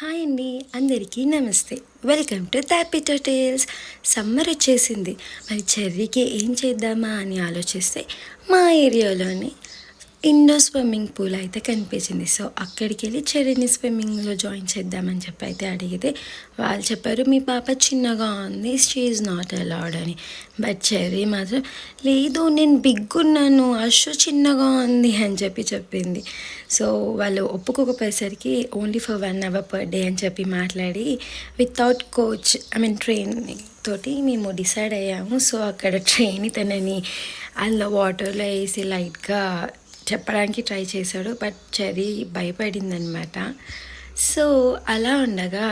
Hi అండి, అందరికీ నమస్తే. Welcome to Tapito tales. Summer వచ్చేసింది. మరి చెర్రీకి ఏం చేద్దామా అని ఆలోచిస్తే మా ఏరియాలోని ఇండోర్ స్విమ్మింగ్ పూల్ అయితే కనిపించింది. సో అక్కడికి వెళ్ళి చెర్రీని స్విమ్మింగ్లో జాయిన్ చేద్దామని చెప్పి అయితే అడిగితే వాళ్ళు చెప్పారు, మీ పాప చిన్నగా ఉంది, షీ ఈజ్ నాట్ అలౌడ్ అని. బట్ చెర్రీ మాత్రం లేదు, నేను బిగ్ ఉన్నాను, అషు చిన్నగా ఉంది అని చెప్పి చెప్పింది. సో వాళ్ళు ఒప్పుకోకపోయేసరికి only for 1 hour per day అని చెప్పి మాట్లాడి వితౌట్ కోచ్ ట్రైనింగ్ తోటి మేము డిసైడ్ అయ్యాము. సో అక్కడ ట్రైన్ తనని అందులో వాటర్లో వేసి లైట్గా చెప్పడానికి ట్రై చేశాడు. But cherry భయపడిందనమాట. సో అలా ఉండగా,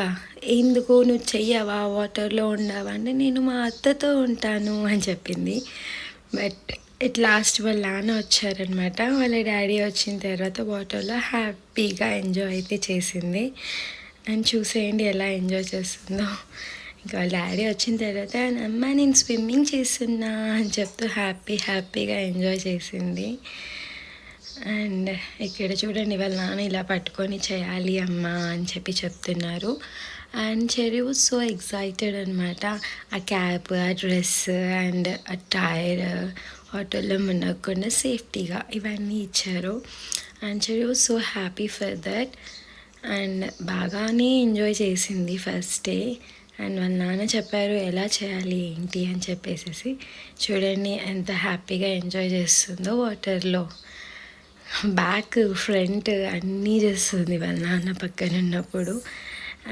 ఎందుకు నువ్వు చెయ్యవా, వాటర్లో ఉండవా అంటే నేను మా అత్తతో ఉంటాను అని చెప్పింది. బట్ లాస్ట్ వాళ్ళ నాన్న వచ్చారనమాట. వాళ్ళ డాడీ వచ్చిన తర్వాత వాటర్లో హ్యాపీగా ఎంజాయ్ అయితే చేసింది. అండ్ చూసేయండి ఎలా ఎంజాయ్ చేస్తుందో. ఇంకా వాళ్ళ డాడీ వచ్చిన తర్వాత అమ్మ నేను స్విమ్మింగ్ చేస్తున్నా అని చెప్తూ హ్యాపీగా ఎంజాయ్ చేసింది. అండ్ ఇక్కడ చూడండి, వాళ్ళ నాన్న ఇలా పట్టుకొని చేయాలి అమ్మ అని చెప్పి చెప్తున్నారు. And cherry was so excited అనమాట. ఆ క్యాప్, ఆ డ్రెస్ అండ్ ఆ టైర్ వాటర్లో మునగకుండా సేఫ్టీగా ఇవన్నీ ఇచ్చారు. And cherry was so happy for that. And బాగానే ఎంజాయ్ చేసింది ఫస్ట్ డే. అండ్ వాళ్ళ నాన్న చెప్పారు ఎలా చేయాలి ఏంటి అని చెప్పేసి. చూడండి ఎంత హ్యాపీగా ఎంజాయ్ చేస్తుందో వాటర్లో. బ్యాక్ ఫ్రంట్ అన్నీ చేస్తుంది వాళ్ళ నాన్న పక్కన ఉన్నప్పుడు.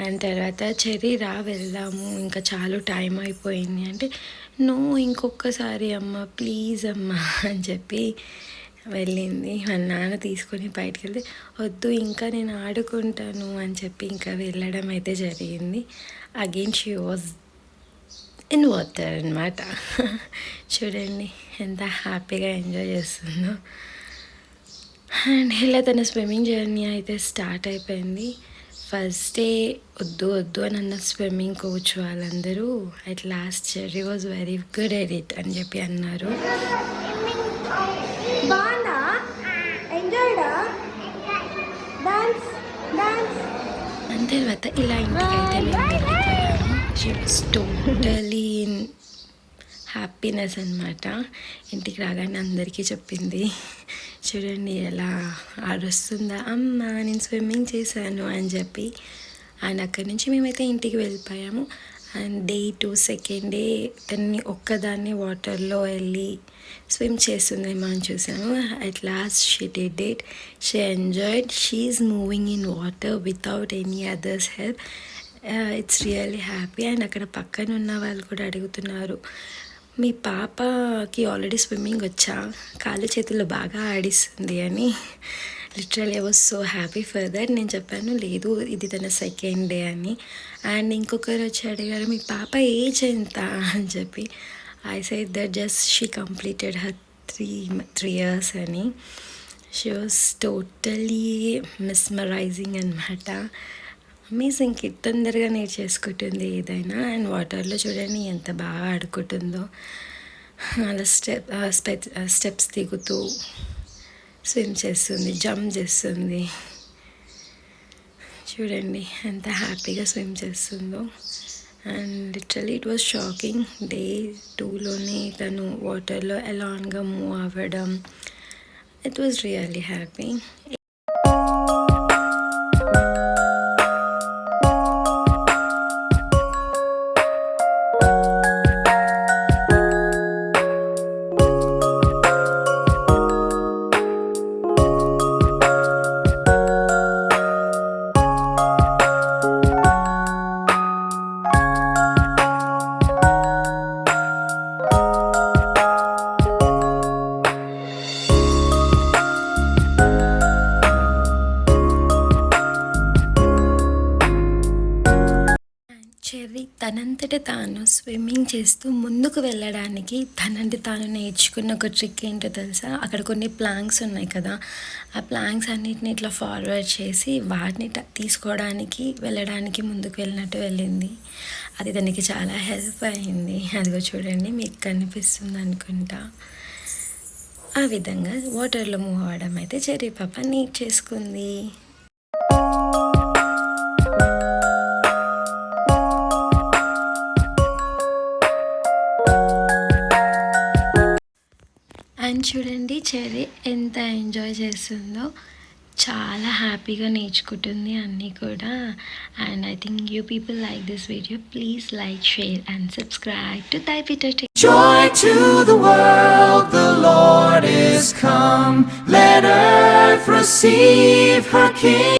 అండ్ తర్వాత చెర్రీ వెళ్దాము, ఇంకా చాలా టైం అయిపోయింది అంటే నో ఇంకొకసారి అమ్మ ప్లీజ్ అమ్మ అని చెప్పి వెళ్ళింది. వాళ్ళ నాన్న తీసుకొని బయటికి వెళ్తే వద్దు ఇంకా నేను ఆడుకుంటాను అని చెప్పి ఇంకా వెళ్ళడం అయితే జరిగింది. Again she was in water అనమాట. చూడండి ఎంత హ్యాపీగా ఎంజాయ్ చేస్తుందో. అండ్ ఇలా తన స్విమ్మింగ్ జర్నీ అయితే స్టార్ట్ అయిపోయింది. ఫస్ట్ డే వద్దు అని అన్న స్విమ్మింగ్ కోచ్ వాళ్ళందరూ at last cherry was very good at it అని చెప్పి అన్నారు. అండ్ తర్వాత ఇలా ఇంటికైతే మేము వెళ్ళిపోయాము. She was totally in happiness అనమాట. ఇంటికి రాగానే అందరికీ చెప్పింది, చూడండి ఎలా ఆడొస్తుందా అమ్మ నేను స్విమ్మింగ్ చేశాను అని చెప్పి. అండ్ అక్కడి నుంచి మేమైతే ఇంటికి వెళ్ళిపోయాము. అండ్ డే 2 సెకండ్ డే తన్ని ఒక్కదాన్ని వాటర్లో వెళ్ళి స్విమ్ చేస్తుందేమో అని చూసాము. At last she did it. She enjoyed. She is moving in water without any others help. It's really happy. And అక్కడ పక్కన ఉన్న వాళ్ళు కూడా అడుగుతున్నారు, మీ పాపకి ఆల్రెడీ స్విమ్మింగ్ వచ్చా, కాళ్ళు చేతులు బాగా ఆడిస్తుంది అని. Literally I was so happy for that. నేను చెప్పాను లేదు ఇది తన సెకండ్ డే అని. అండ్ ఇంకొకరు వచ్చి అడిగారు, మీ పాప ఏజ్ ఎంత అని చెప్పి. I said that just she completed her 3 years అని. షీ వాజ్ టోటలీ మిస్మరైజింగ్ అనమాట. అమేజింగ్ కిడ్, తొందరగా నేర్చేసుకుంటుంది ఏదైనా. అండ్ వాటర్లో చూడండి ఎంత బాగా ఆడుకుంటుందో. అలా స్టెప్స్ దిగుతూ స్విమ్ చేస్తుంది, జంప్ చేస్తుంది. చూడండి ఎంత హ్యాపీగా స్విమ్ చేస్తుందో. And literally it was shocking. Day 2లోనే తను వాటర్లో ఎలాన్గా మూవ్ అవ్వడం, it was really happy. Cherry తనంతట తాను స్విమ్మింగ్ చేస్తూ ముందుకు వెళ్ళడానికి తనంటే తాను నేర్చుకున్న ఒక ట్రిక్ ఏంటో తెలుసా? అక్కడ కొన్ని ప్లాంక్స్ ఉన్నాయి కదా, ఆ ప్లాంక్స్ అన్నిటిని ఇట్లా ఫార్వర్డ్ చేసి వాటిని తీసుకోవడానికి వెళ్ళడానికి ముందుకు వెళ్ళినట్టు వెళ్ళింది. అది తనకి చాలా హెల్ప్ అయింది. అదిగో చూడండి, మీకు కనిపిస్తుంది అనుకుంటా. ఆ విధంగా వాటర్లో మూవ్ అవ్వడం అయితే చెర్రీ పాప నేర్చేసుకుంది. అండ్ చూడండి చెర్రీ ఎంత ఎంజాయ్ చేస్తుందో, చాలా హ్యాపీగా నేర్చుకుంటుంది అన్నీ కూడా. And I think you people like this video. Please like, share and subscribe to Typito Tales. Joy to the world, the Lord is come. Let earth receive her King.